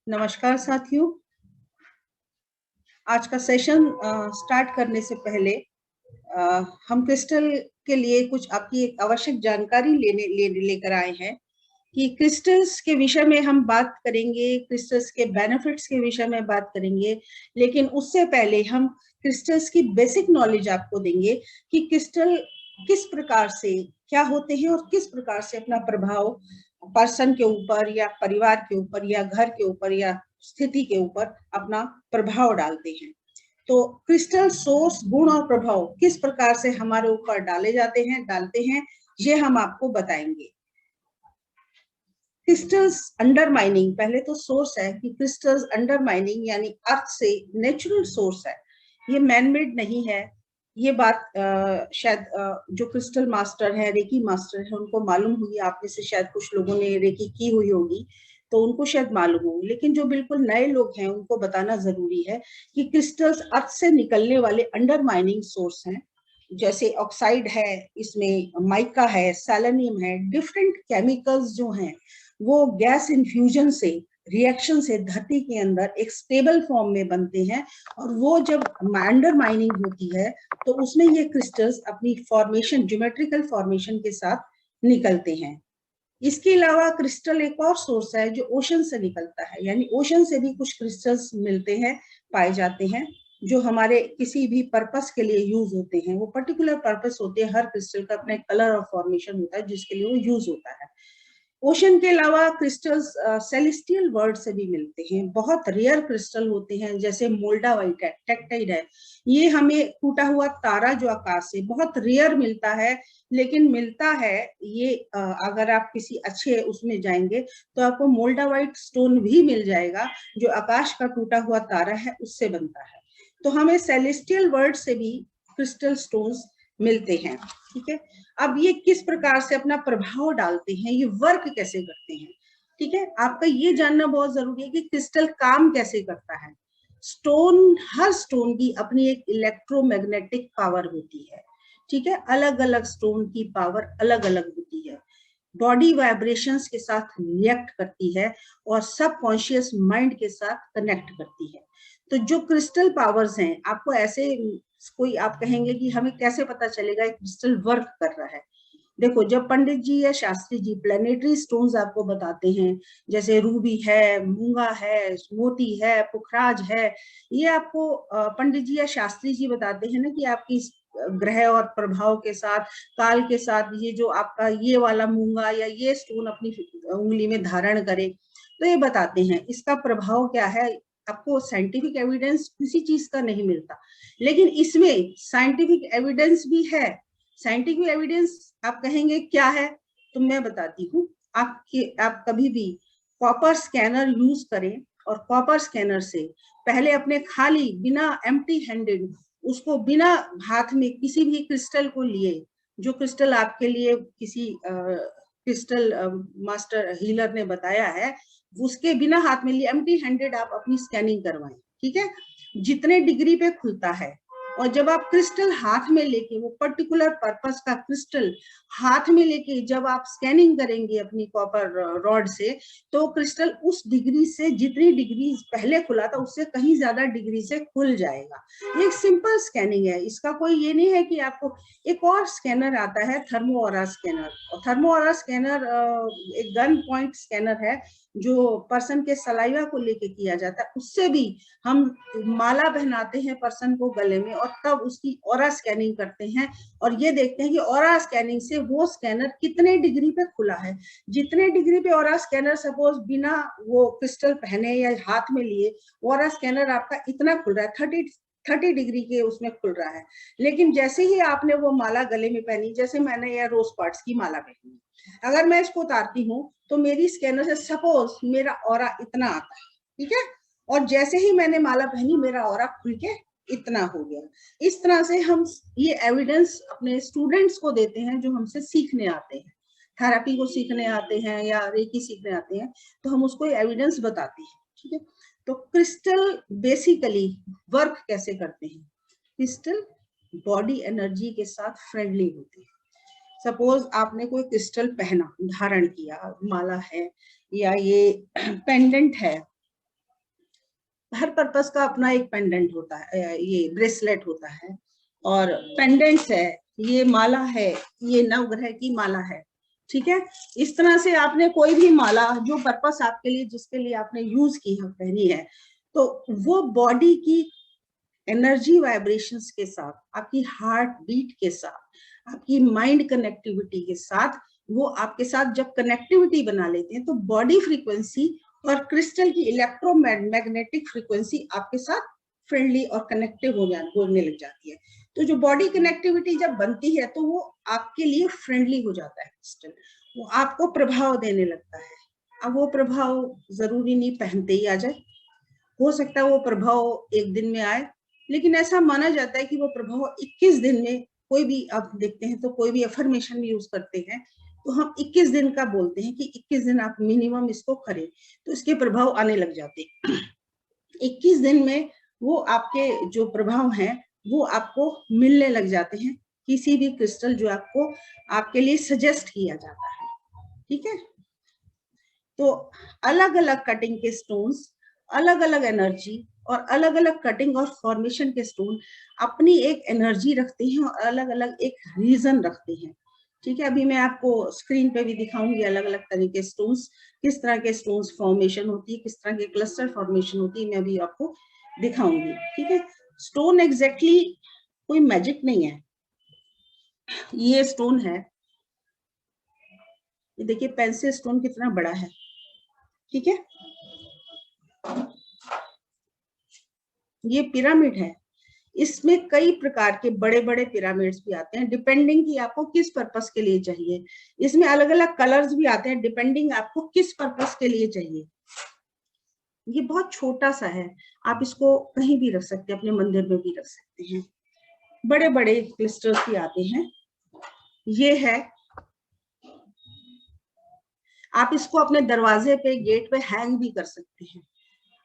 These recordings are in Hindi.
नमस्कार साथियों। आज का सेशन स्टार्ट करने से पहले हम क्रिस्टल के लिए कुछ आपकी एक आवश्यक जानकारी लेकर आए हैं कि क्रिस्टल्स के विषय में हम बात करेंगे, क्रिस्टल्स के बेनिफिट्स के विषय में बात करेंगे। लेकिन उससे पहले हम क्रिस्टल्स की बेसिक नॉलेज आपको देंगे कि क्रिस्टल किस प्रकार से क्या होते हैं और किस प्रकार से अपना प्रभाव पर्सन के ऊपर या परिवार के ऊपर या घर के ऊपर या स्थिति के ऊपर अपना प्रभाव डालते हैं। तो क्रिस्टल सोर्स, गुण और प्रभाव किस प्रकार से हमारे ऊपर डालते हैं ये हम आपको बताएंगे। क्रिस्टल्स अंडरमाइनिंग, पहले तो सोर्स है कि क्रिस्टल्स अंडरमाइनिंग यानी अर्थ से नेचुरल सोर्स है, ये मैनमेड नहीं है। ये बात शायद जो क्रिस्टल मास्टर है, रेकी मास्टर है, उनको मालूम होगी। आप में से शायद कुछ लोगों ने रेकी की हुई होगी तो उनको शायद मालूम हो, लेकिन जो बिल्कुल नए लोग हैं उनको बताना जरूरी है कि क्रिस्टल्स अर्थ से निकलने वाले अंडरमाइनिंग सोर्स हैं। जैसे ऑक्साइड है, इसमें माइका है, सेलेनियम है, डिफरेंट केमिकल्स जो हैं वो गैस इन्फ्यूजन से, रिएक्शन से धरती के अंदर एक स्टेबल फॉर्म में बनते हैं। और वो जब अंडर माइनिंग होती है तो उसमें ये क्रिस्टल्स अपनी फॉर्मेशन, ज्योमेट्रिकल फॉर्मेशन के साथ निकलते हैं। इसके अलावा क्रिस्टल एक और सोर्स है जो ओशन से निकलता है, यानी ओशन से भी कुछ क्रिस्टल्स मिलते हैं, पाए जाते हैं, जो हमारे किसी भी पर्पस के लिए यूज होते हैं। वो पर्टिकुलर पर्पस होते हैं, हर क्रिस्टल का अपना कलर और फॉर्मेशन होता है जिसके लिए वो यूज होता है। ओशन के अलावा क्रिस्टल्स सेलेस्टियल वर्ल्ड से भी मिलते हैं। बहुत रेयर क्रिस्टल होते हैं, जैसे मोल्डावाइट है, टेक्टाइड है। ये हमें टूटा हुआ तारा जो आकाश से बहुत रेयर मिलता है, लेकिन मिलता है ये। अगर आप किसी अच्छे उसमें जाएंगे तो आपको मोल्डावाइट स्टोन भी मिल जाएगा, जो आकाश का टूटा हुआ तारा है उससे बनता है। तो हमें सेलेस्टियल वर्ल्ड से भी क्रिस्टल स्टोन्स मिलते हैं। ठीक है, अब ये किस प्रकार से अपना प्रभाव डालते हैं, ये वर्क कैसे करते हैं, ठीक है, आपका ये जानना बहुत जरूरी है कि क्रिस्टल काम कैसे करता है। स्टोन, हर स्टोन की अपनी एक इलेक्ट्रोमैग्नेटिक पावर होती है। ठीक है, अलग अलग स्टोन की पावर अलग अलग होती है, बॉडी वाइब्रेशंस के साथ रिएक्ट करती है और सबकॉन्शियस माइंड के साथ कनेक्ट करती है। तो जो क्रिस्टल पावर्स हैं, आपको ऐसे कोई आप कहेंगे कि हमें कैसे पता चलेगा एक क्रिस्टल वर्क कर रहा है। देखो, जब पंडित जी या शास्त्री जी प्लेनेटरी स्टोन्स आपको बताते हैं, जैसे रूबी है, मूंगा है, मोती है, पुखराज है, ये आपको पंडित जी या शास्त्री जी बताते हैं ना कि आपकी ग्रह और प्रभाव के साथ, काल के साथ, ये जो आपका ये वाला मूंगा या ये स्टोन अपनी उंगली में धारण करे, तो ये बताते हैं इसका प्रभाव क्या है। आपको साइंटिफिक एविडेंस किसी चीज का नहीं मिलता, लेकिन इसमें साइंटिफिक एविडेंस भी है। साइंटिफिक एविडेंस आप कहेंगे क्या है, तो मैं बताती हूँ। आप कभी भी कॉपर स्कैनर यूज करें और कॉपर स्कैनर से पहले अपने खाली, बिना एम्प्टी हैंडेड, उसको बिना हाथ में किसी भी क्रिस्टल को लिए, जो क्रिस्टल आपके लिए किसी क्रिस्टल मास्टर हीलर ने बताया है, उसके बिना हाथ में लिए एम्प्टी हैंडेड आप अपनी स्कैनिंग करवाएं। ठीक है, जितने डिग्री पे खुलता है, और जब आप क्रिस्टल हाथ में लेके, वो पर्टिकुलर पर्पस का क्रिस्टल हाथ में लेके जब आप स्कैनिंग करेंगे अपनी कॉपर रॉड से, तो क्रिस्टल उस डिग्री से, जितनी डिग्री पहले खुला था उससे कहीं ज्यादा डिग्री से खुल जाएगा। एक सिंपल स्कैनिंग है, इसका कोई ये नहीं है कि आपको। एक और स्कैनर आता है, थर्मो ऑरा स्कैनर। और थर्मो ऑरा स्कैनर एक गन पॉइंट स्कैनर है जो पर्सन के सलाइवा को लेके किया जाता है। उससे भी हम माला पहनाते हैं पर्सन को गले में, और तब उसकी ऑरा स्कैनिंग करते हैं और ये देखते हैं कि ऑरा स्कैनिंग से वो स्कैनर कितने डिग्री पे खुला है। जितने डिग्री पे ऑरा स्कैनर, सपोज बिना वो क्रिस्टल पहने या हाथ में लिए, ऑरा स्कैनर आपका इतना खुल रहा है, 30 डिग्री के उसमें खुल रहा है। लेकिन जैसे ही आपने वो माला गले में पहनी, जैसे मैंने ये रोज क्वार्ट्ज की माला पहनी, अगर मैं इसको उतारती हूँ तो मेरी स्कैनर से सपोज मेरा ऑरा इतना आता है, ठीक है, और जैसे ही मैंने माला पहनी मेरा ऑरा खुल के इतना हो गया। इस तरह से हम ये एविडेंस अपने स्टूडेंट्स को देते हैं जो हमसे सीखने आते हैं, थेरेपी को सीखने आते हैं या रेकी सीखने आते हैं, तो हम उसको एविडेंस बताते हैं। ठीक है, तो क्रिस्टल बेसिकली वर्क कैसे करते हैं। क्रिस्टल बॉडी एनर्जी के साथ फ्रेंडली होते हैं। सपोज आपने कोई क्रिस्टल पहना, धारण किया, माला है या ये पेंडेंट है, हर पर्पस का अपना एक पेंडेंट होता है, ये ब्रेसलेट होता है और पेंडेंट्स है, ये माला है, ये नवग्रह की माला है, ठीक है। इस तरह से आपने कोई भी माला जो पर्पस आपके लिए, जिसके लिए आपने यूज की है, पहनी है, तो वो बॉडी की एनर्जी वाइब्रेशंस के साथ, आपकी हार्ट बीट के साथ, आपकी माइंड कनेक्टिविटी के साथ, वो आपके साथ जब कनेक्टिविटी बना लेते हैं तो बॉडी फ्रीक्वेंसी और क्रिस्टल की इलेक्ट्रोमैग्नेटिक फ्रीक्वेंसी आपके साथ फ्रेंडली और कनेक्टिव होने लग जाती है। तो जो बॉडी कनेक्टिविटी जब बनती है तो वो आपके लिए फ्रेंडली हो जाता है क्रिस्टल, वो आपको प्रभाव देने लगता है। अब वो प्रभाव जरूरी नहीं पहनते ही आ जाए, हो सकता है वो प्रभाव एक दिन में आए, लेकिन ऐसा माना जाता है कि वो प्रभाव 21 दिन में, कोई भी आप देखते हैं तो कोई भी अफर्मेशन यूज करते हैं तो हम 21 दिन का बोलते हैं कि 21 दिन आप मिनिमम इसको करें तो इसके प्रभाव आने लग जाते हैं। 21 दिन में वो आपके जो प्रभाव हैं वो आपको मिलने लग जाते हैं, किसी भी क्रिस्टल जो आपको आपके लिए सजेस्ट किया जाता है, ठीक है। तो अलग अलग कटिंग के स्टोन्स, अलग अलग एनर्जी और अलग अलग कटिंग और फॉर्मेशन के स्टोन अपनी एक एनर्जी रखते हैं और अलग अलग एक रीजन रखते हैं, ठीक है। अभी मैं आपको स्क्रीन पे भी दिखाऊंगी अलग अलग तरह के स्टोन्स, किस तरह के स्टोन्स फॉर्मेशन होती है, किस तरह के क्लस्टर फॉर्मेशन होती है, मैं अभी आपको दिखाऊंगी, ठीक है। स्टोन एग्जैक्टली कोई मैजिक नहीं है, ये स्टोन है, ये देखिए पेंसिल स्टोन कितना बड़ा है, ठीक है। ये पिरामिड है, इसमें कई प्रकार के बड़े बड़े पिरामिड्स भी आते हैं, डिपेंडिंग कि आपको किस पर्पस के लिए चाहिए। इसमें अलग अलग कलर्स भी आते हैं, डिपेंडिंग आपको किस पर्पस के लिए चाहिए। ये बहुत छोटा सा है, आप इसको कहीं भी रख सकते हैं, अपने मंदिर में भी रख सकते हैं। बड़े बड़े क्लिस्टर्स भी आते हैं, ये है, आप इसको अपने दरवाजे पे, गेट पे हैंग भी कर सकते हैं,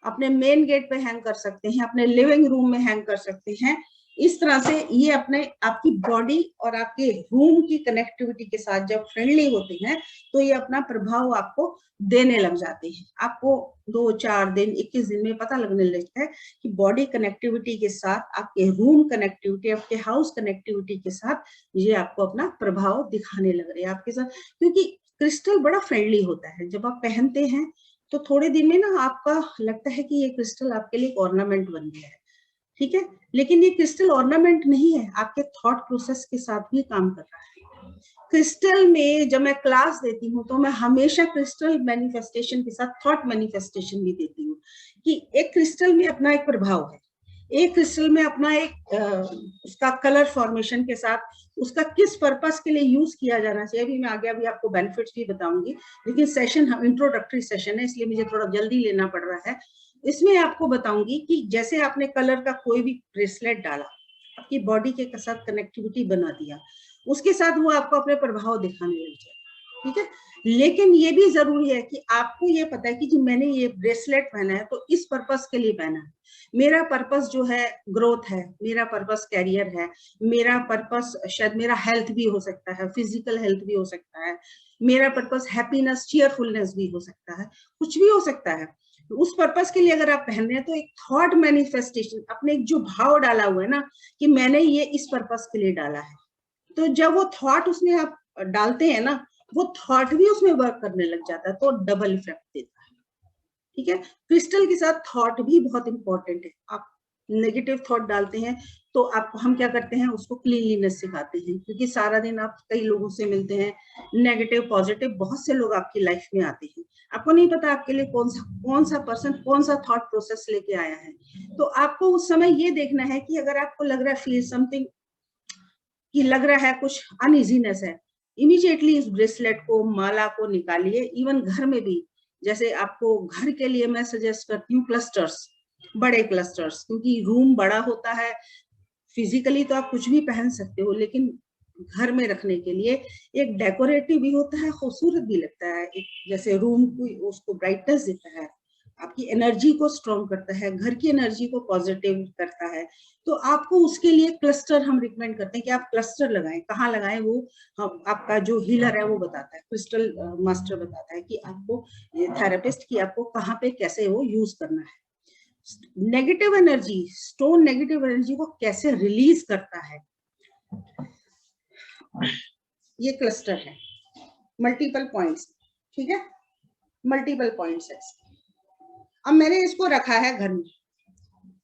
अपने मेन गेट पे हैंग कर सकते हैं, अपने लिविंग रूम में हैंग कर सकते हैं। इस तरह से ये अपने आपकी बॉडी और आपके रूम की कनेक्टिविटी के साथ जब फ्रेंडली होते हैं तो ये अपना प्रभाव आपको देने लग जाते हैं। आपको 2-4 दिन 21 दिन में पता लगने लगता है कि बॉडी कनेक्टिविटी के साथ आपके रूम कनेक्टिविटी, आपके हाउस कनेक्टिविटी के साथ ये आपको अपना प्रभाव दिखाने लग रहे हैं आपके साथ, क्योंकि क्रिस्टल बड़ा फ्रेंडली होता है। जब आप पहनते हैं तो थोड़े दिन में ना आपका लगता है कि ये क्रिस्टल आपके लिए ऑर्नामेंट बन गया है, ठीक है। लेकिन ये क्रिस्टल ऑर्नामेंट नहीं है, आपके थॉट प्रोसेस के साथ भी काम कर रहा है। क्रिस्टल में जब मैं क्लास देती हूँ तो मैं हमेशा क्रिस्टल मैनिफेस्टेशन के साथ थॉट मैनिफेस्टेशन भी देती हूँ, कि एक क्रिस्टल में अपना एक प्रभाव है, एक क्रिस्टल में अपना एक उसका कलर फॉर्मेशन के साथ उसका किस पर्पस के लिए यूज किया जाना चाहिए। अभी मैं आगे अभी आपको बेनिफिट्स भी बताऊंगी, लेकिन सेशन इंट्रोडक्टरी सेशन है इसलिए मुझे थोड़ा जल्दी लेना पड़ रहा है। इसमें आपको बताऊंगी कि जैसे आपने कलर का कोई भी ब्रेसलेट डाला, आपकी बॉडी के साथ कनेक्टिविटी बना दिया, उसके साथ वो आपको अपने प्रभाव दिखाने लग जाए, ठीक है। लेकिन ये भी जरूरी है कि आपको ये पता है कि जी मैंने ये ब्रेसलेट पहना है तो इस पर्पस के लिए पहना है, मेरा पर्पस जो है ग्रोथ है, मेरा पर्पस कैरियर है, मेरा पर्पस शायद मेरा हेल्थ भी हो सकता है, फिजिकल हेल्थ भी हो सकता है, मेरा पर्पस हैप्पीनेस चीयरफुलनेस भी हो सकता है, कुछ भी हो सकता है। तो उस पर्पस के लिए अगर आप पहन रहे हैं तो एक थॉट मैनिफेस्टेशन, अपने एक जो भाव डाला हुआ है ना कि मैंने ये इस पर्पस के लिए डाला है, तो जब वो थॉट उसमें आप डालते हैं ना, वो थॉट भी उसमें वर्क करने लग जाता है तो डबल इफेक्ट देता है, ठीक है। क्रिस्टल के साथ थॉट भी बहुत इंपॉर्टेंट है। आप नेगेटिव थॉट डालते हैं तो आप हम क्या करते हैं, उसको क्लीनलीनेस सिखाते हैं, क्योंकि सारा दिन आप कई लोगों से मिलते हैं, नेगेटिव पॉजिटिव बहुत से लोग आपकी लाइफ में आते हैं, आपको नहीं पता आपके लिए कौन सा पर्सन कौन सा थॉट प्रोसेस लेके आया है। तो आपको उस समय ये देखना है कि अगर आपको लग रहा है फील समथिंग, कि लग रहा है कुछ अनइजीनेस है, इमीडिएटली इस ब्रेसलेट को, माला को निकालिए। इवन घर में भी, जैसे आपको घर के लिए मैं सजेस्ट करती हूँ क्लस्टर्स, बड़े क्लस्टर्स, क्योंकि रूम बड़ा होता है, फिजिकली तो आप कुछ भी पहन सकते हो, लेकिन घर में रखने के लिए एक डेकोरेटिव भी होता है, खूबसूरत भी लगता है, एक जैसे रूम को उसको ब्राइटनेस देता है, आपकी एनर्जी को स्ट्रॉन्ग करता है, घर की एनर्जी को पॉजिटिव करता है। तो आपको उसके लिए क्लस्टर हम रिकमेंड करते हैं कि आप क्लस्टर लगाएं, कहाँ लगाएं वो हम आपका जो हीलर है वो बताता है, क्रिस्टल मास्टर बताता है कि आपको, ये थेरेपिस्ट, की आपको कहाँ पे कैसे वो यूज करना है। Negative energy, stone negative energy को कैसे रिलीज करता है। ये क्लस्टर है, मल्टीपल पॉइंट्स, ठीक है, मल्टीपल पॉइंट्स है। अब मैंने इसको रखा है घर में।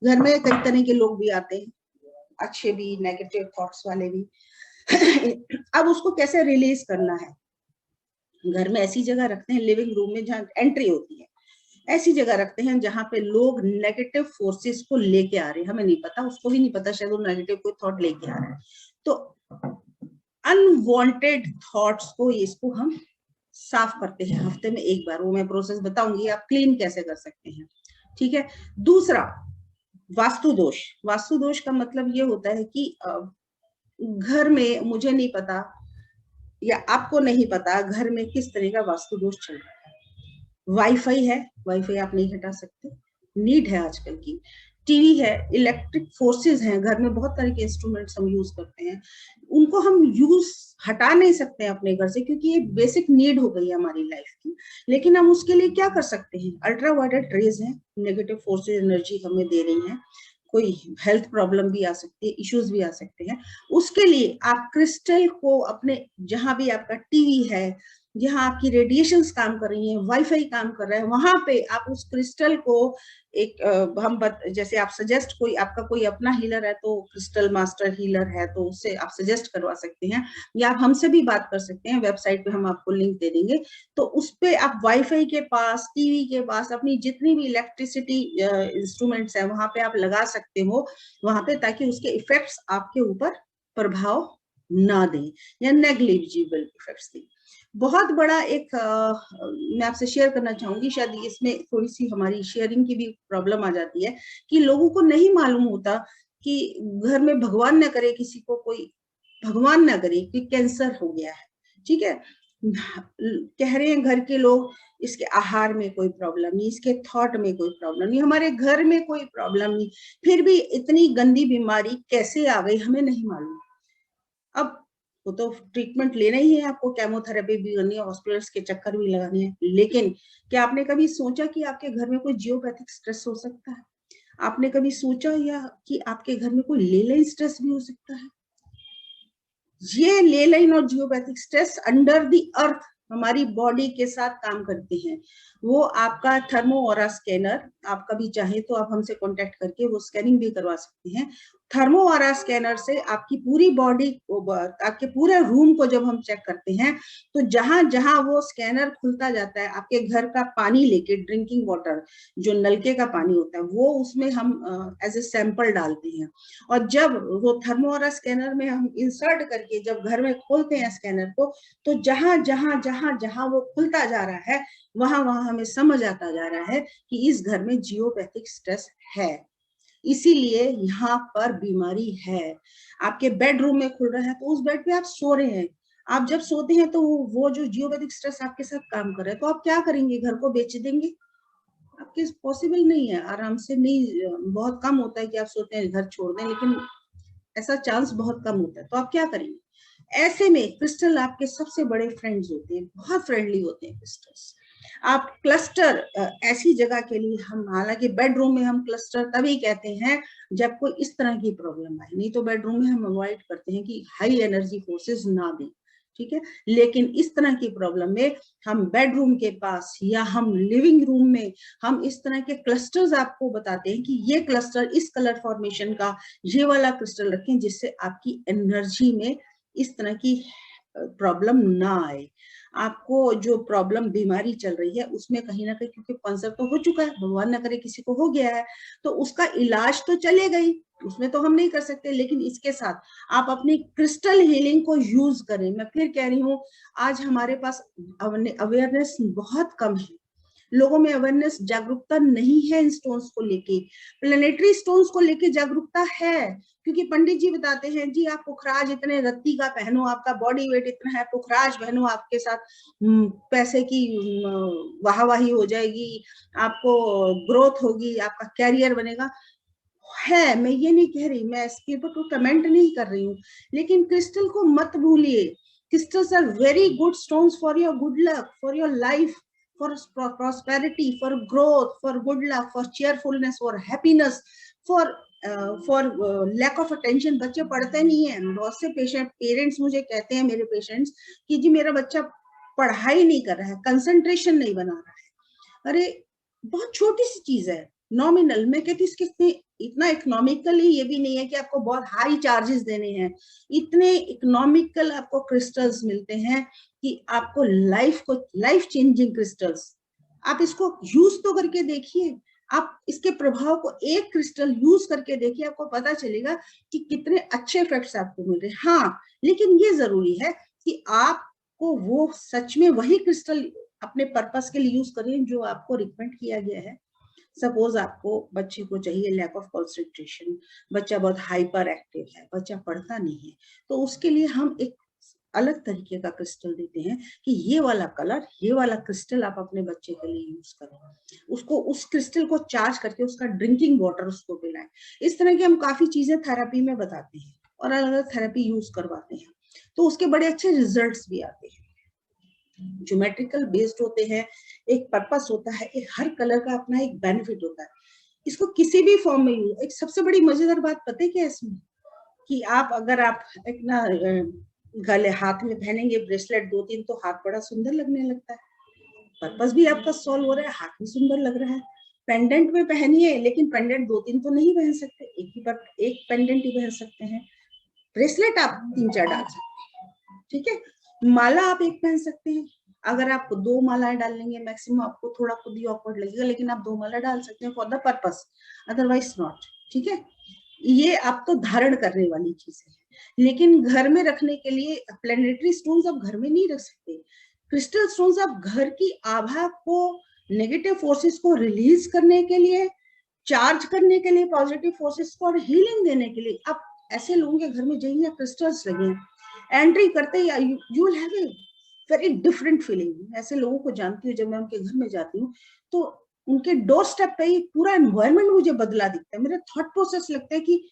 घर में कई तरह के लोग भी आते हैं, अच्छे भी, नेगेटिव थॉट्स वाले भी। अब उसको कैसे रिलीज करना है। घर में ऐसी जगह रखते हैं, लिविंग रूम में जहाँ एंट्री होती है, ऐसी जगह रखते हैं जहां पे लोग नेगेटिव फोर्सेस को लेके आ रहे हैं, हमें नहीं पता, उसको भी नहीं पता, शायद वो नेगेटिव कोई थॉट लेके आ रहा है। तो अनवांटेड थॉट्स को, इसको हम साफ करते हैं हफ्ते में एक बार। वो मैं प्रोसेस बताऊंगी, आप क्लीन कैसे कर सकते हैं, ठीक है। दूसरा, वास्तु दोष। वास्तु दोष का मतलब ये होता है कि घर में, मुझे नहीं पता या आपको नहीं पता घर में किस तरह का वास्तु दोष चल रहा है। वाईफाई है, वाईफाई आप नहीं हटा सकते, नीड है आजकल की। टीवी है, इलेक्ट्रिक फोर्सेस हैं घर में, बहुत तरह के इंस्ट्रूमेंट्स हम यूज करते हैं, उनको हम यूज हटा नहीं सकते हैं अपने घर से, क्योंकि ये बेसिक नीड हो गई है हमारी लाइफ की। लेकिन हम उसके लिए क्या कर सकते हैं, अल्ट्रावायलेट रेज है, नेगेटिव फोर्सेस एनर्जी हमें दे रही है, कोई हेल्थ प्रॉब्लम भी आ सकती है, इश्यूज भी आ सकते हैं। उसके लिए आप क्रिस्टल को अपने, जहां भी आपका टीवी है, जहां आपकी रेडिएशंस काम कर रही हैं, वाईफाई काम कर रहा है, वहां पे आप उस क्रिस्टल को एक जैसे आप सजेस्ट, कोई आपका कोई अपना हीलर है तो क्रिस्टल मास्टर हीलर है तो उससे आप सजेस्ट करवा सकते हैं, या आप हमसे भी बात कर सकते हैं, वेबसाइट पे हम आपको लिंक दे देंगे। तो उस पे आप वाईफाई के पास, टीवी के पास, अपनी जितनी भी इलेक्ट्रिसिटी इंस्ट्रूमेंट्स है वहां पे आप लगा सकते हो वहां पे, ताकि उसके इफेक्ट्स आपके ऊपर प्रभाव ना दें या नेग्लिजिबल इफेक्ट्स दें। बहुत बड़ा एक मैं आपसे शेयर करना चाहूंगी, शायद इसमें थोड़ी सी हमारी शेयरिंग की भी प्रॉब्लम आ जाती है कि लोगों को नहीं मालूम होता कि घर में, भगवान न करे किसी को कोई, भगवान ना करे कि कैंसर हो गया है, ठीक है, कह रहे हैं घर के लोग इसके आहार में कोई प्रॉब्लम नहीं, इसके थॉट में कोई प्रॉब्लम नहीं, हमारे घर में कोई प्रॉब्लम नहीं, फिर भी इतनी गंदी बीमारी कैसे आ गई हमें नहीं मालूम। अब वो तो ट्रीटमेंट लेना ही है, आपको केमोथेरेपी भी करनी है, हॉस्पिटल्स के चक्कर भी लगाने हैं, लेकिन क्या आपने कभी सोचा कि आपके घर में कोई जियोपैथिक स्ट्रेस हो सकता है? आपने कभी सोचा या कि आपके घर में कोई ले लाइन स्ट्रेस भी हो सकता है? ये ले लाइन और geopathic stress under the earth हमारी बॉडी के साथ काम करते हैं। वो आपका थर्मो ऑरा स्कैनर, आप कभी चाहे तो आप हमसे कांटेक्ट करके वो स्कैनिंग भी करवा सकते हैं। थर्मो ऑरा स्कैनर से आपकी पूरी बॉडी को, आपके पूरे रूम को जब हम चेक करते हैं, तो जहां जहां वो स्कैनर खुलता जाता है, आपके घर का पानी लेके, ड्रिंकिंग वाटर जो नलके का पानी होता है, वो उसमें हम एज ए सैंपल डालते हैं। और जब वो थर्मो ऑरा स्कैनर में हम इंसर्ट करके जब घर में खोलते हैं स्कैनर को, तो जहां जहां जहां जहां वो खुलता जा रहा है, वहां वहां हमें समझ आता जा रहा है कि इस घर में जियोपैथिक स्ट्रेस है, इसीलिए यहाँ पर बीमारी है। आपके बेडरूम में खुल रहा है तो उस बेड पे आप सो रहे हैं, आप जब सोते हैं तो वो जो जियोपैथिक स्ट्रेस आपके साथ काम कर रहा है, तो आप क्या करेंगे, घर को बेच देंगे? आपके पॉसिबल नहीं है, आराम से नहीं, बहुत कम होता है कि आप सोते हैं घर छोड़ दें, लेकिन ऐसा चांस बहुत कम होता है। तो आप क्या करेंगे? ऐसे में क्रिस्टल आपके सबसे बड़े फ्रेंड्स होते हैं, बहुत फ्रेंडली होते हैं क्रिस्टल्स। आप क्लस्टर ऐसी जगह के लिए, हम हालांकि बेडरूम में हम क्लस्टर तभी कहते हैं जब कोई इस तरह की प्रॉब्लम आए, नहीं तो बेडरूम में हम अवॉइड करते हैं कि हाई एनर्जी फोर्सेस ना दें, ठीक है। लेकिन इस तरह की प्रॉब्लम में हम बेडरूम के पास या हम लिविंग रूम में हम इस तरह के क्लस्टर्स आपको बताते हैं कि ये क्लस्टर इस कलर फॉर्मेशन का, ये वाला क्रिस्टल रखें, जिससे आपकी एनर्जी में इस तरह की प्रॉब्लम ना आए। आपको जो प्रॉब्लम, बीमारी चल रही है उसमें कहीं ना कहीं, क्योंकि कैंसर तो हो चुका है, भगवान ना करे किसी को हो गया है, तो उसका इलाज तो चलेगा ही, उसमें तो हम नहीं कर सकते, लेकिन इसके साथ आप अपनी क्रिस्टल हीलिंग को यूज करें। मैं फिर कह रही हूँ, आज हमारे पास अवेयरनेस बहुत कम है, लोगों में अवेयरनेस, जागरूकता नहीं है इन स्टोन्स को लेके। प्लेनेटरी स्टोन्स को लेके जागरूकता है, क्योंकि पंडित जी बताते हैं जी आप पुखराज इतने रत्ती का पहनो, आपका बॉडी वेट इतना है, पुखराज पहनो, आपके साथ पैसे की वाहवाही हो जाएगी, आपको ग्रोथ होगी, आपका कैरियर बनेगा। है, मैं ये नहीं कह रही, मैं इसके ऊपर कोई कमेंट नहीं कर रही हूँ, लेकिन क्रिस्टल को मत भूलिए। Crystals are very good stones for your good luck, for your life, for prosperity, for growth, for good luck, for cheerfulness, for happiness, for lack of attention. बच्चे पढ़ते नहीं है। बहुत से पेरेंट्स मुझे कहते हैं, मेरे पेशेंट्स, कि जी मेरा बच्चा पढ़ाई नहीं कर रहा है, कंसंट्रेशन नहीं बना रहा है। अरे बहुत छोटी सी चीज है, नॉमिनल। मैं कहती इसके इतना इकोनॉमिकली ये भी नहीं है कि आपको बहुत हाई चार्जेस देने हैं। इतने इकोनॉमिकल आपको क्रिस्टल्स मिलते हैं कि आपको लाइफ चेंजिंग क्रिस्टल्स, आप इसको यूज तो करके देखिए। आप इसके प्रभाव को एक क्रिस्टल यूज करके देखिए, आपको पता चलेगा कि कितने अच्छे इफेक्ट्स आपको मिल रहे हैं। हाँ, लेकिन ये जरूरी है कि आपको वो सच में वही क्रिस्टल अपने पर्पस के लिए यूज करें जो आपको रिकमेंड किया गया है। सपोज आपको बच्चे को चाहिए लैक ऑफ कंसंट्रेशन, बच्चा बहुत हाइपर एक्टिव है, बच्चा पढ़ता नहीं है, तो उसके लिए हम एक अलग तरीके का क्रिस्टल देते हैं कि ये वाला कलर, ये वाला क्रिस्टल आप अपने बच्चे के लिए यूज करें। उसको उस क्रिस्टल को चार्ज करके उसका ड्रिंकिंग वाटर उसको पिलाएं। इस तरह की हम काफी चीजें थेरेपी में बताते हैं और अलग अलग थेरेपी यूज करवाते हैं, तो उसके बड़े अच्छे रिजल्ट्स भी आते हैं। ज्योमेट्रिकल बेस्ड होते हैं, एक पर्पस होता है, एक हर कलर का अपना एक बेनिफिट होता है। इसको किसी भी फॉर्म में यूज, एक सबसे बड़ी मजेदार बात पता है क्या इसमें, कि अगर आप एक ना गले हाथ में पहनेंगे ब्रेसलेट 2-3, तो हाथ बड़ा सुंदर लगने लगता है, पर्पस भी आपका सॉल्व हो रहा है, हाथ भी सुंदर लग रहा है। पेंडेंट में पहनिए, लेकिन पेंडेंट 2-3 तो नहीं पहन सकते, एक पेंडेंट ही पहन सकते हैं। ब्रेसलेट आप 3-4 डाल सकते हैं, ठीक है। माला आप एक पहन सकते हैं। अगर आप 2 मालाएं डाल लेंगे मैक्सिमम, आपको थोड़ा खुद ही ऑकवर्ड लगेगा, लेकिन आप 2 माला डाल सकते हैं for the purpose, otherwise not, ठीक है। ये आप तो धारण करने वाली चीजें हैं, लेकिन घर में रखने के लिए प्लैनेटरी स्टोन्स आप घर में नहीं रख सकते। क्रिस्टल स्टोन्स आप घर की आभा को, नेगेटिव फोर्सेस को रिलीज करने के लिए, चार्ज करने के लिए पॉजिटिव फोर्सेस को, और हीलिंग देने के लिए। आप ऐसे लोगों के घर में जाइए, क्रिस्टल्स लगे, एंट्री करते ही you will have a very different feeling. ऐसे लोगों को जानती हूँ, जब मैं उनके घर में जाती हूँ तो उनके डोर स्टेप पे ही पूरा एनवायरनमेंट मुझे बदला दिखता है। मेरा थॉट प्रोसेस लगता है कि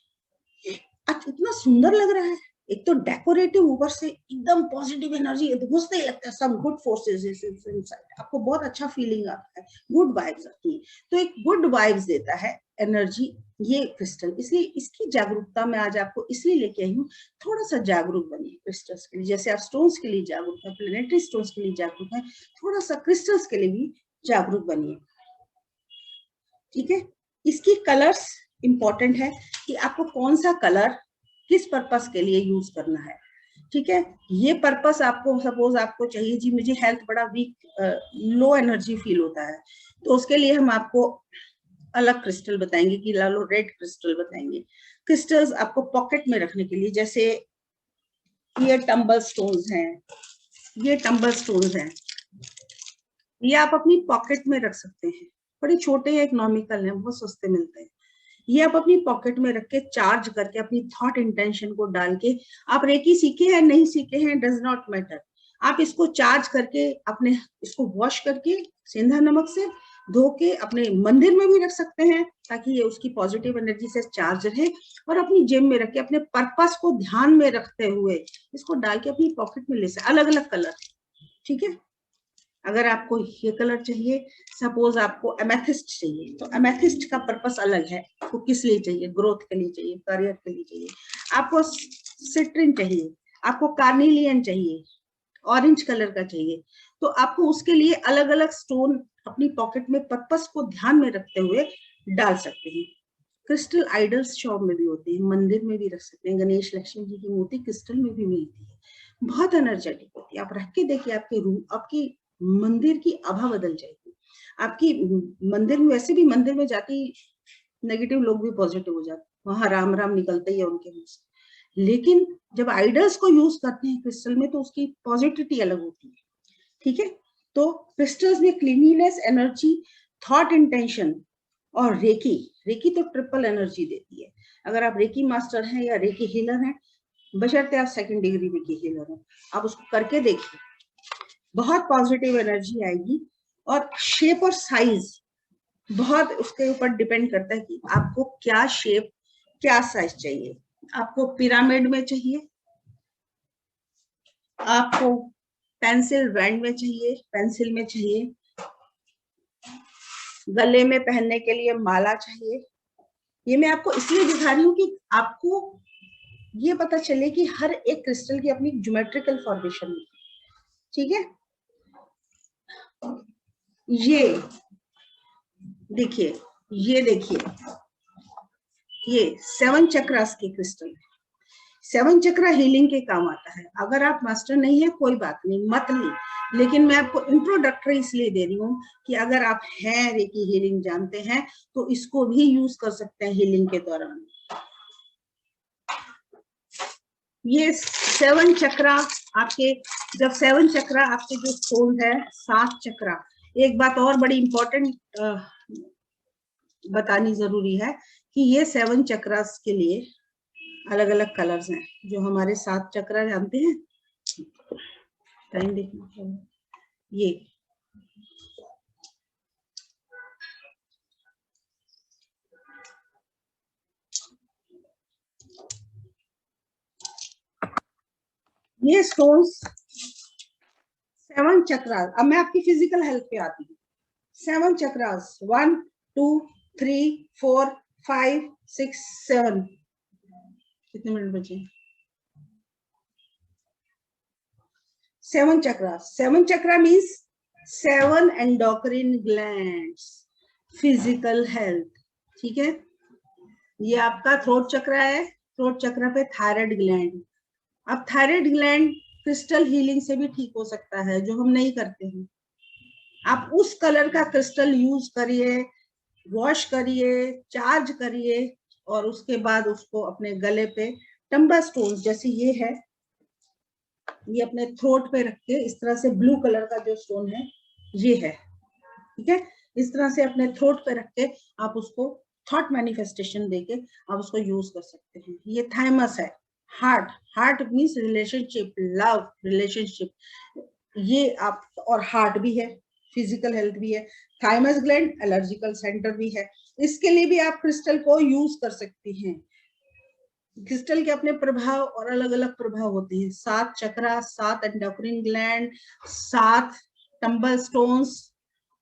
आज इतना सुंदर लग रहा है, एक तो डेकोरेटिव, ऊपर से एकदम पॉजिटिव एनर्जी, घुसते ही लगता है सम गुड फोर्सेस इनसाइड, आपको बहुत अच्छा फीलिंग आता है, गुड वाइब्स आती है। तो एक गुड वाइब्स देता है एनर्जी ये क्रिस्टल। इसलिए इसकी जागरूकता मैं आज आपको इसलिए लेके आई हूँ, थोड़ा सा जागरूक बनिए क्रिस्टल्स के लिए। जैसे आप स्टोन्स के लिए जागरूक है, प्लैनेटरी स्टोन्स के लिए जागरूक है, थोड़ा सा क्रिस्टल्स के लिए भी जागरूक बनिए, ठीक है। इसकी कलर्स इंपॉर्टेंट है कि आपको कौन सा कलर किस पर्पस के लिए यूज करना है, ठीक है। ये पर्पस आपको, सपोज आपको चाहिए जी मुझे हेल्थ बड़ा वीक, लो एनर्जी फील होता है, तो उसके लिए हम आपको अलग क्रिस्टल बताएंगे कि लालो रेड क्रिस्टल बताएंगे। क्रिस्टल्स आपको पॉकेट में रखने के लिए, जैसे ये टंबल स्टोन्स हैं, ये टंबल स्टोन्स हैं, ये आप अपनी पॉकेट में रख सकते हैं। बड़े छोटे हैं, इकोनॉमिकल हैं, बहुत सस्ते मिलते हैं। ये आप अपनी पॉकेट में रख के चार्ज करके अपनी थॉट इंटेंशन को डाल के, आप रेकी सीखे हैं नहीं सीखे हैं डज नॉट मैटर, आप इसको चार्ज करके अपने इसको वॉश करके सिंधा नमक से धो के अपने मंदिर में भी रख सकते हैं, ताकि ये उसकी पॉजिटिव एनर्जी से चार्ज रहे, और अपनी जेब में रख के अपने पर्पस को ध्यान में रखते हुए इसको डाल के अपनी पॉकेट में ले सकते। अलग अलग कलर, ठीक है। अगर आपको ये कलर चाहिए, सपोज आपको एमेथिस्ट चाहिए, तो एमेथिस्ट का पर्पस अलग है, आपको किस लिए चाहिए, ग्रोथ के लिए चाहिए, करियर के लिए चाहिए। आपको सिट्रिन चाहिए, आपको कार्निलियन चाहिए, ऑरेंज कलर का चाहिए, तो आपको उसके लिए अलग अलग स्टोन अपनी पॉकेट में पर्पस को ध्यान में रखते हुए डाल सकते हैं। क्रिस्टल आइडल्स शॉप में भी होते हैं, मंदिर में भी रख सकते हैं। गणेश लक्ष्मी जी की मूर्ति क्रिस्टल में भी मिलती है, बहुत एनर्जेटिक होती है। आप रख के देखिए, आपके रूम, आपकी मंदिर की आभा बदल जाएगी। आपकी मंदिर में, वैसे भी मंदिर में जाती नेगेटिव लोग भी पॉजिटिव हो जाते, वहां राम राम निकलते ही है उनके मुंह से। लेकिन जब आइडल्स को यूज करते हैं क्रिस्टल में, तो उसकी पॉजिटिविटी अलग होती है, ठीक है। तो क्रिस्टल्स में क्लीनिनेस, एनर्जी, थॉट इंटेंशन और रेकी, रेकी तो ट्रिपल एनर्जी देती है। अगर आप रेकी मास्टर हैं या रेकी हीलर हैं, बशर्ते आप 2nd डिग्री में की हीलर हो, आप उसको करके देखिए, बहुत पॉजिटिव एनर्जी आएगी। और शेप और साइज बहुत उसके ऊपर डिपेंड करता है कि आपको क्या शेप, क्या साइज चाहिए। आपको पिरामिड में चाहिए, आपको पेंसिल बैंड में चाहिए, पेंसिल में चाहिए, गले में पहनने के लिए माला चाहिए। ये मैं आपको इसलिए दिखा रही हूँ कि आपको ये पता चले कि हर एक क्रिस्टल की अपनी ज्योमेट्रिकल फॉर्मेशन है, ठीक है। ये देखिए, ये देखिए, ये 7 चक्रास के क्रिस्टल। 7 चक्रा हीलिंग के काम आता है। अगर आप मास्टर नहीं है कोई बात नहीं, मत ली, लेकिन मैं आपको इंट्रोडक्टरी इसलिए दे रही हूँ कि अगर आप हैं रेकी हीलिंग जानते हैं तो इसको भी यूज कर सकते हैं हीलिंग के दौरान। ये 7 चक्रा आपके, जब 7 चक्रा आपके जो स्टोन है, 7 चक्रा। एक बात और बड़ी इंपॉर्टेंट बतानी जरूरी है कि ये 7 चक्रास के लिए अलग अलग कलर्स हैं। जो हमारे 7 चक्रा जानते हैं, टाइम देखना, ये स्टोन्स 7 चक्रास। अब मैं आपकी फिजिकल हेल्थ पे आती हूँ। 7 चक्रास, 1 2 3 4 5 6 7। कितने मिनट बचे? 7 चक्रास। 7 चक्रा means 7 endocrine glands, physical health, ठीक है। ये आपका थ्रोट चक्रा है। थ्रोट चक्रा पे थायराइड ग्लैंड। अब थायराइड ग्लैंड क्रिस्टल हीलिंग से भी ठीक हो सकता है, जो हम नहीं करते हैं। आप उस कलर का क्रिस्टल यूज करिए, वॉश करिए, चार्ज करिए, और उसके बाद उसको अपने गले पे टंबा स्टोन जैसे ये है, ये अपने थ्रोट पे रख के, इस तरह से ब्लू कलर का जो स्टोन है ये है, ठीक है। इस तरह से अपने थ्रोट पे रख के आप उसको थॉट मैनिफेस्टेशन देके आप उसको यूज कर सकते हैं। ये थाइमस है। Heart, heart means relationship, love, relationship, ये आप, और हार्ट भी है, फिजिकल हेल्थ भी है। थाइमस ग्लैंड एलर्जिकल सेंटर भी है। इसके लिए भी आप क्रिस्टल को यूज कर सकती हैं। क्रिस्टल के अपने प्रभाव और अलग अलग प्रभाव होते हैं। 7 चक्रा, 7 एंडोक्रिन ग्लैंड, 7 टंबल स्टोन्स,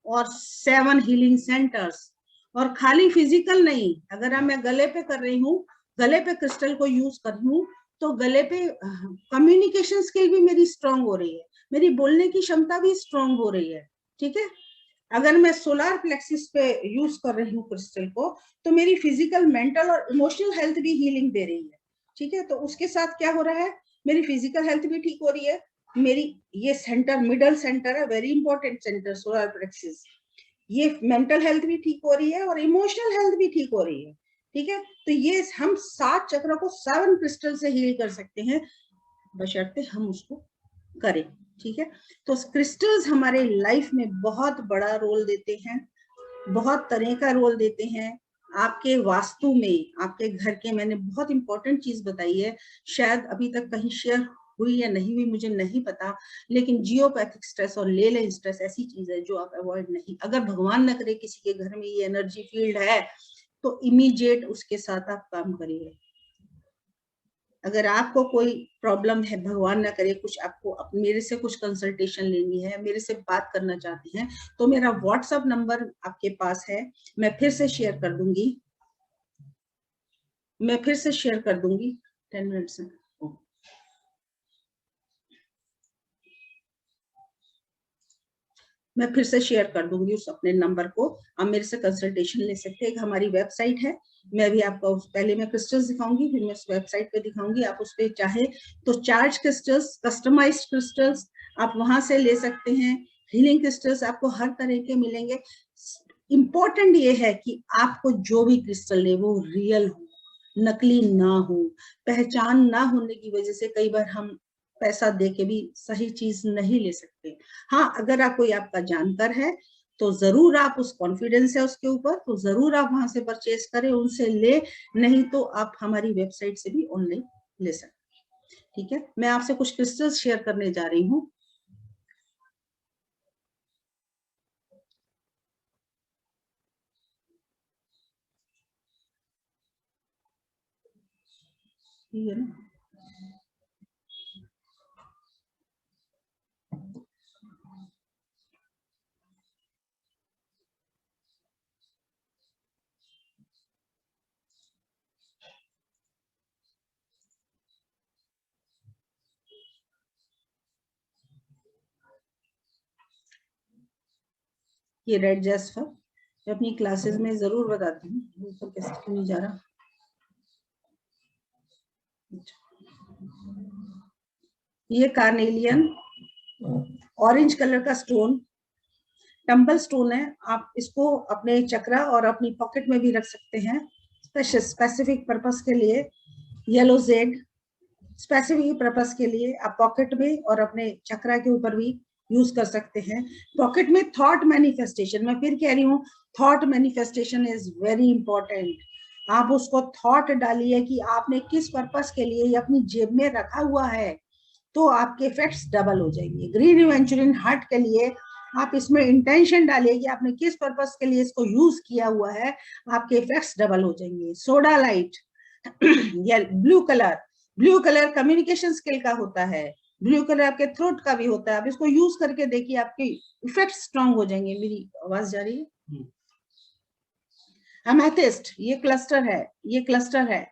और 7 हीलिंग सेंटर्स। और खाली फिजिकल नहीं, अगर मैं गले पे कर रही हूँ, गले पे क्रिस्टल को यूज कर रही हूँ, तो गले पे कम्युनिकेशन स्किल भी मेरी स्ट्रांग हो रही है, मेरी बोलने की क्षमता भी स्ट्रांग हो रही है, ठीक है। अगर मैं सोलार प्लेक्सिस पे यूज कर रही हूँ क्रिस्टल को, तो मेरी फिजिकल, मेंटल और इमोशनल हेल्थ भी हीलिंग दे रही है, ठीक है। तो उसके साथ क्या हो रहा है, मेरी फिजिकल हेल्थ भी ठीक हो रही है। मेरी ये सेंटर, मिडल सेंटर है, very important centre solar plexus, ये मेंटल हेल्थ भी ठीक हो रही है और इमोशनल हेल्थ भी ठीक हो रही है, ठीक है। तो ये हम 7 चक्र को 7 क्रिस्टल से हील कर सकते हैं, बशर्ते हम उसको करें, ठीक है। तो क्रिस्टल्स हमारे लाइफ में बहुत बड़ा रोल देते हैं, बहुत तरह का रोल देते हैं। आपके वास्तु में, आपके घर के, मैंने बहुत इंपॉर्टेंट चीज बताई है, शायद अभी तक कहीं शेयर हुई या नहीं हुई मुझे नहीं पता, लेकिन जियोपैथिक स्ट्रेस और ले लेन स्ट्रेस ऐसी चीज है जो आप अवॉइड नहीं, अगर भगवान न करे किसी के घर में ये एनर्जी फील्ड है, तो इमीडिएट उसके साथ आप काम करिए। अगर आपको कोई प्रॉब्लम है, भगवान ना करे कुछ, आपको मेरे से कुछ कंसल्टेशन लेनी है, मेरे से बात करना चाहते हैं, तो मेरा व्हाट्सएप नंबर आपके पास है, मैं फिर से शेयर कर दूंगी, 10 मिनट्स में। मैं फिर से शेयर कर दूंगी उस अपने नंबर को, आप मेरे से कंसल्टेशन ले सकते हैं। हमारी वेबसाइट है, मैं भी आपको पहले मैं क्रिस्टल्स दिखाऊंगी, फिर मैं उस वेबसाइट पे दिखाऊंगी। आप उस पर चाहे तो चार्ज क्रिस्टल्स, कस्टमाइज्ड क्रिस्टल्स आप वहां से ले सकते हैं। हीलिंग क्रिस्टल्स आपको हर तरह के मिलेंगे। इम्पोर्टेंट ये है कि आपको जो भी क्रिस्टल ले वो रियल हो, नकली ना हो। पहचान ना होने की वजह से कई बार हम पैसा दे के भी सही चीज नहीं ले सकते। हाँ, अगर आप कोई आपका जानकार है तो जरूर, आप उस कॉन्फिडेंस है उसके ऊपर, तो जरूर आप वहां से परचेज करें, उनसे ले, नहीं तो आप हमारी वेबसाइट से भी ऑनलाइन ले सकते हैं, ठीक है। मैं आपसे कुछ क्रिस्टल्स शेयर करने जा रही हूँ। ठीक है ना। ये रेड जैस्पर मैं अपनी क्लासेस में जरूर बताती हूँ, तो कैसे क्यों नहीं जा रहा। ये कार्नेलियन ऑरेंज कलर का स्टोन, टम्बल स्टोन है। आप इसको अपने चक्रा और अपनी पॉकेट में भी रख सकते हैं स्पेसिफिक पर्पस के लिए। येलो जेड स्पेसिफिक पर्पस के लिए आप पॉकेट में और अपने चक्रा के ऊपर भी यूज कर सकते हैं। पॉकेट में थॉट मैनिफेस्टेशन, मैं फिर कह रही हूँ, thought manifestation is very important. आप उसको थॉट डालिए कि आपने किस पर्पस के लिए ये अपनी जेब में रखा हुआ है, तो आपके इफेक्ट्स डबल हो जाएंगे। ग्रीन इवेंचुरिन हार्ट के लिए आप इसमें इंटेंशन डालिए कि आपने किस पर्पस के लिए इसको यूज किया हुआ है, आपके इफेक्ट्स डबल हो जाएंगे। सोडा लाइट या blue colour, blue colour communication skill का होता है, ब्लू कलर आपके थ्रोट का भी होता है। आप इसको यूज करके देखिए, आपके इफेक्ट्स स्ट्रांग हो जाएंगे। मेरी आवाज जा रही है? एमेथिस्ट, ये क्लस्टर है, ये क्लस्टर है,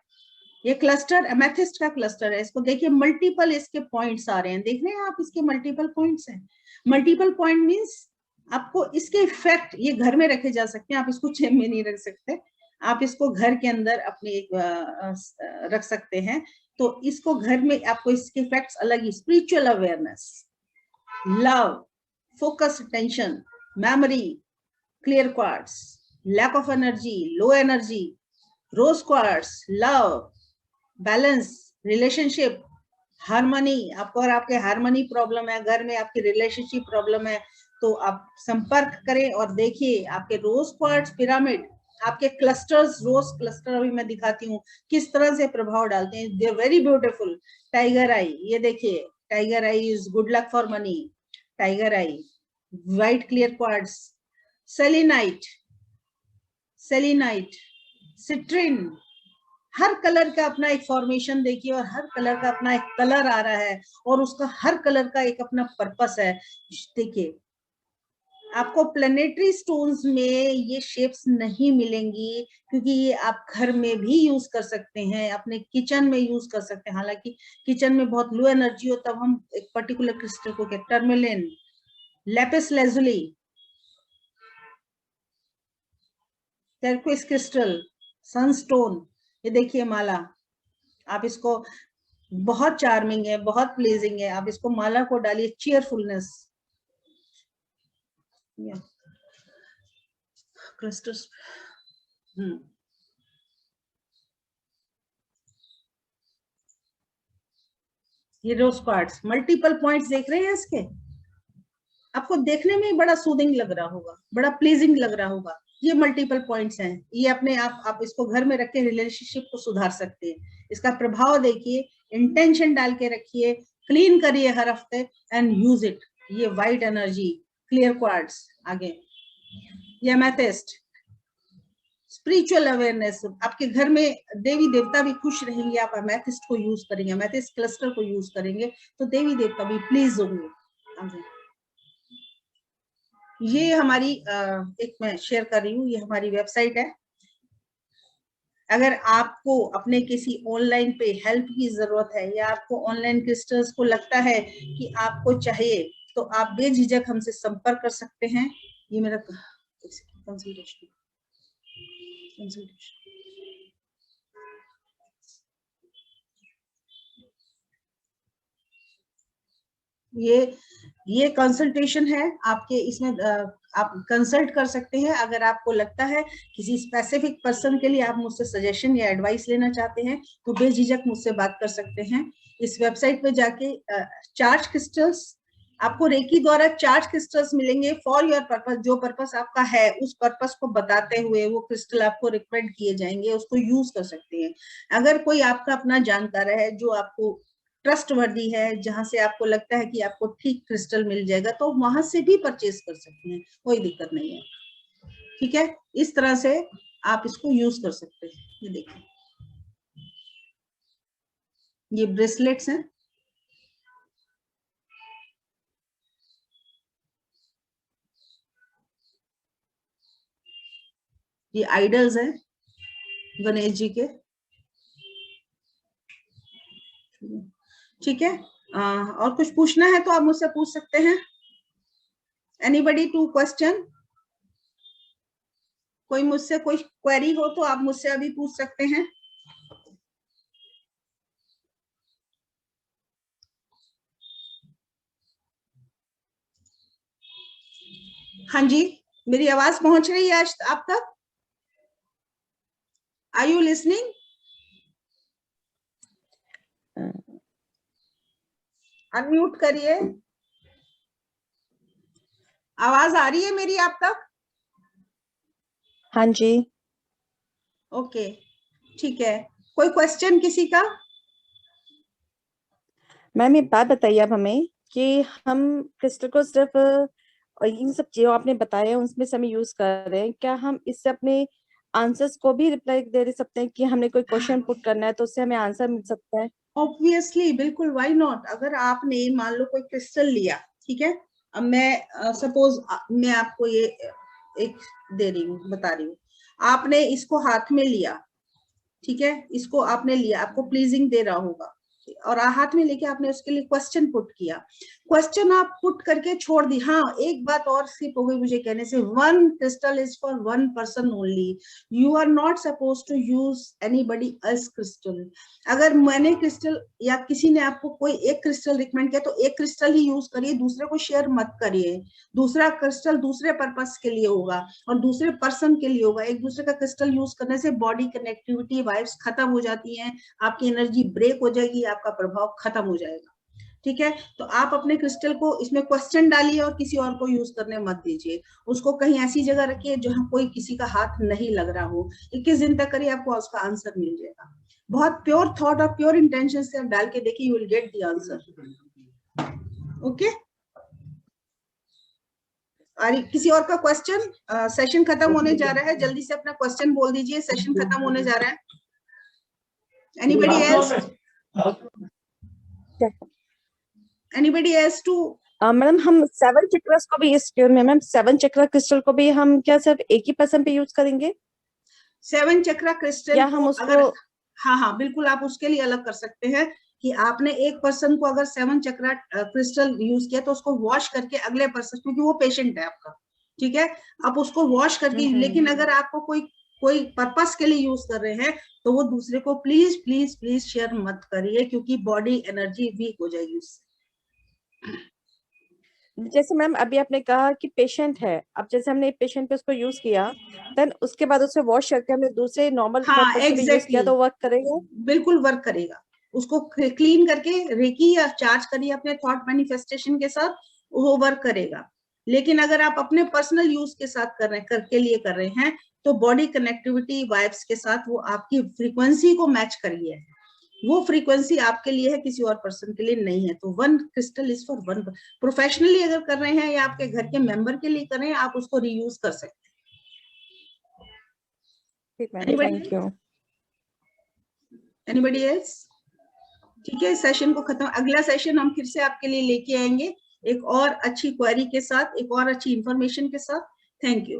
ये क्लस्टर एमेथिस्ट का क्लस्टर है। इसको देखिए, मल्टीपल इसके पॉइंट्स आ रहे हैं, देख रहे हैं आप, इसके मल्टीपल पॉइंट्स हैं। मल्टीपल पॉइंट मींस आपको इसके इफेक्ट, ये घर में रखे जा सकते हैं, आप इसको जेब में नहीं रख सकते, आप इसको घर के अंदर अपने रख सकते हैं। तो इसको घर में आपको इसके इफेक्ट्स अलग ही, spiritual awareness, love, focus, tension, memory, clear quartz, lack of energy, low energy, rose quartz, love, balance, relationship, harmony. आपको अगर आपके हार्मनी प्रॉब्लम है, घर में आपकी रिलेशनशिप प्रॉब्लम है, तो आप संपर्क करें और देखिए आपके रोज क्वार्ट्स पिरामिड, आपके क्लस्टर्स, रोज क्लस्टर अभी मैं दिखाती हूँ किस तरह से प्रभाव डालते हैं। They are very beautiful. Tiger eye, ये देखिए, tiger eye is good luck for money. Tiger eye, white clear quartz, selenite, selenite, citrine, हर कलर का अपना एक फॉर्मेशन देखिए, और हर कलर का अपना एक कलर आ रहा है, और उसका हर कलर का एक अपना पर्पस है। देखिए, आपको प्लेनेटरी स्टोन्स में ये शेप्स नहीं मिलेंगी, क्योंकि ये आप घर में भी यूज कर सकते हैं, अपने किचन में यूज कर सकते हैं। हालांकि किचन में बहुत लो एनर्जी हो, तब हम एक पर्टिकुलर क्रिस्टल को कहते हैं, tourmaline, lapis lazuli, turquoise crystal, sunstone, ये देखिए माला, आप इसको, बहुत चार्मिंग है, बहुत प्लीजिंग है। आप इसको माला को डालिए, चीयरफुलनेस, क्लस्टर्स। ये रोज क्वार्ट्स, मल्टीपल पॉइंट्स देख रहे हैं इसके, आपको देखने में बड़ा सूदिंग लग रहा होगा, बड़ा प्लीजिंग लग रहा होगा। ये मल्टीपल पॉइंट्स हैं, ये अपने आप इसको घर में रख के रिलेशनशिप को सुधार सकते हैं। इसका प्रभाव देखिए, इंटेंशन डाल के रखिए, क्लीन करिए हर हफ्ते एंड यूज इट। ये वाइट एनर्जी, क्लियर क्वार्ट्स, आगे ये एमेथिस्ट, स्पिरिचुअल अवेयरनेस। आपके घर में देवी देवता भी खुश रहेंगे, आप एमेथिस्ट को यूज करेंगे, एमेथिस्ट क्लस्टर को यूज करेंगे, तो देवी देवता भी प्लीज होंगे। ये हमारी एक मैं शेयर कर रही हूँ, ये हमारी वेबसाइट है। अगर आपको अपने किसी ऑनलाइन पे हेल्प की जरूरत है, या आपको ऑनलाइन क्रिस्टल्स को लगता है कि आपको चाहिए, तो आप बेझिझक हमसे संपर्क कर सकते हैं। ये मेरा कंसल्टेशन, ये कंसल्टेशन है आपके, इसमें आप कंसल्ट कर सकते हैं। अगर आपको लगता है किसी स्पेसिफिक पर्सन के लिए आप मुझसे सजेशन या एडवाइस लेना चाहते हैं, तो बेझिझक मुझसे बात कर सकते हैं। इस वेबसाइट पे जाके चार्ज क्रिस्टल्स, आपको रेकी द्वारा चार्ज क्रिस्टल्स मिलेंगे फॉर योर पर्पस। जो पर्पस आपका है, उस पर्पस को बताते हुए वो क्रिस्टल आपको रिकमेंड किए जाएंगे, उसको यूज कर सकते हैं। अगर कोई आपका अपना जानकार है जो आपको ट्रस्ट वर्दी है, जहां से आपको लगता है कि आपको ठीक क्रिस्टल मिल जाएगा, तो वहां से भी परचेज कर सकते हैं, कोई दिक्कत नहीं है। ठीक है, इस तरह से आप इसको यूज कर सकते हैं। ये देखिए, ये ब्रेसलेट्स हैं, ये आइडल्स हैं गणेश जी के। ठीक है, और कुछ पूछना है तो आप मुझसे पूछ सकते हैं। Anybody to question? कोई मुझसे कोई क्वेरी हो तो आप मुझसे अभी पूछ सकते हैं। हाँ जी, मेरी आवाज पहुंच रही है आज आप तक? Are you listening? अनम्यूट करिए। आवाज आ रही है मेरी आप तक? हाँ जी। ओके, ठीक है। कोई क्वेश्चन किसी का? मैम एक बात बताइए आप हमें कि हम क्रिस्टल को सिर्फ और इन सब जो आपने बताया उसमें से हम यूज कर रहे हैं, क्या हम इससे अपने आंसर्स को भी रिप्लाई दे सकते हैं कि हमने कोई क्वेश्चन पुट करना है तो उससे हमें आंसर मिल सकता है? ऑब्वियसली, बिल्कुल, व्हाई नॉट। अगर आपने मान लो कोई क्रिस्टल लिया, ठीक है, अब मैं सपोज मैं आपको ये एक दे रही हूँ, बता रही हूँ। आपने इसको हाथ में लिया, ठीक है, इसको आपने लिया, आपको प्लीजिंग दे रहा होगा, और हाथ में लेके आपने उसके लिए क्वेश्चन पुट किया। क्वेश्चन आप पुट करके छोड़ दी। हाँ, एक बात और स्किप हो गई मुझे कहने से, one crystal is for one person only. You are not suppose to use anybody else crystal. अगर मैंने क्रिस्टल या किसी ने आपको कोई एक क्रिस्टल रिकमेंड किया तो एक क्रिस्टल ही यूज करिए, दूसरे को शेयर मत करिए। दूसरा क्रिस्टल दूसरे पर्पस के लिए होगा और दूसरे पर्सन के लिए होगा। एक दूसरे का क्रिस्टल यूज करने से बॉडी कनेक्टिविटी वाइब्स खत्म हो जाती हैं, आपकी एनर्जी ब्रेक हो जाएगी, आपका प्रभाव खत्म हो जाएगा। ठीक है, तो आप अपने क्रिस्टल को इसमें क्वेश्चन डालिए और किसी और को यूज करने मत दीजिए। उसको कहीं ऐसी जगह रखिए जहां कोई किसी का हाथ नहीं लग रहा हो। 21 दिन तक करिए, आपको उसका आंसर मिल जाएगा। बहुत प्योर थॉट और प्योर इंटेंशन से आप डाल के देखिए, you will get the answer. Okay, और किसी और का क्वेश्चन? सेशन खत्म होने जा रहा है, जल्दी से अपना क्वेश्चन बोल दीजिए, सेशन खत्म होने जा रहा है। Anybody else? Anybody else too? Madam हम 7 चक्रस को भी इस मैम 7 चक्र क्रिस्टल को भी हम क्या सिर्फ एक ही पर्सन पे यूज करेंगे 7 चक्रा क्रिस्टल या को हम उसको? अगर, हाँ हाँ बिल्कुल, आप उसके लिए अलग कर सकते हैं कि आपने एक पर्सन को अगर 7 चक्रा क्रिस्टल यूज किया तो उसको वॉश करके अगले पर्सन, क्योंकि वो पेशेंट है आपका, ठीक है, आप उसको वॉश करके। लेकिन अगर आपको कोई कोई पर्पस के लिए यूज कर रहे हैं तो वो दूसरे को प्लीज प्लीज प्लीज शेयर मत करिए, क्योंकि बॉडी एनर्जी वीक हो जाएगी उससे। जैसे मैम अभी आपने कहा कि पेशेंट है, अब जैसे हमने पेशेंट पे उसको यूज किया, देन उसके बाद उसे वॉश करके हमने दूसरे नॉर्मल हाँ पर्पस के लिए यूज किया एग्जैक्टली, तो वर्क करेगा? बिल्कुल वर्क करेगा। उसको क्लीन करके रेकी या चार्ज करिए अपने थॉट मैनिफेस्टेशन के साथ, वो वर्क करेगा। लेकिन अगर आप अपने पर्सनल यूज के साथ कर रहे हैं, करके लिए कर रहे हैं, तो बॉडी कनेक्टिविटी वाइब्स के साथ वो आपकी फ्रीक्वेंसी को मैच करिए। वो फ्रीक्वेंसी आपके लिए है, किसी और पर्सन के लिए नहीं है। तो one crystal is for one. Professionally अगर कर रहे हैं या आपके घर के मेंबर के लिए कर रहे हैं, आप उसको रीयूज कर सकते ठीक मैम, हैं। Thank you. Anybody else? ठीक है, सेशन को खत्म। अगला सेशन हम फिर से आपके लिए लेके आएंगे एक और अच्छी क्वेरी के साथ, एक और अच्छी इंफॉर्मेशन के साथ। Thank you.